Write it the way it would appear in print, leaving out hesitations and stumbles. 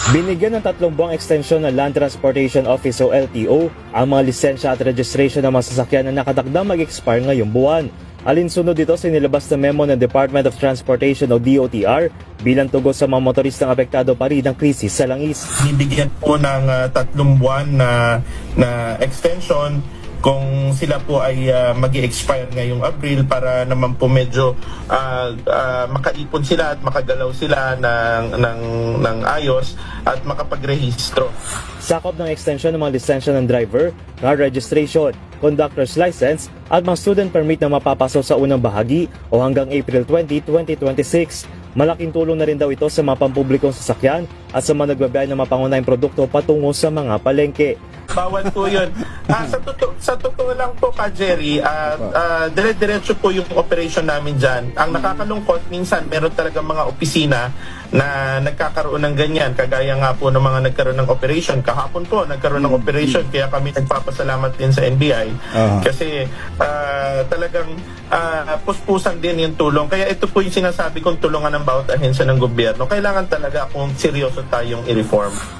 Binigyan ng 3 buwang ekstensyon ng Land Transportation Office o LTO ang mga lisensya at registration ng mga sasakyan na nakatakdang mag-expire ngayong buwan. Alinsunod dito sa inilabas na memo ng Department of Transportation o DOTR bilang tugon sa mga motoristang apektado pa rin ng krisis sa langis. Bibigyan po ng 3 buwan na extension kung sila po ay mag-i-expire ngayong April para naman po medyo makaipon sila at makagalaw sila ng ayos at makapagrehistro. Sakop ng extension ng mga lisensya ng driver, car registration, conductor's license at mga student permit na mapapasok sa unang bahagi o hanggang April 20, 2026. Malaking tulong na rin daw ito sa mga pampublikong sasakyan at sa mga nagbabiyahe ng mapangunahing produkto patungo sa mga palengke. Bawal po yun. Sa totoo lang po ka Jerry, dire-diretso po yung operation namin dyan. Ang nakakalungkot, minsan meron talaga mga opisina na nagkakaroon ng ganyan. Kagaya nga po ng mga nagkaroon ng operation. Kahapon po nagkaroon ng operation, kaya kami nagpapasalamat din sa NBI. Kasi talagang puspusan din yung tulong. Kaya ito po yung sinasabi kong tulungan ng bawat ahensya ng gobyerno. Kailangan talaga kung seryoso tayong i-reform.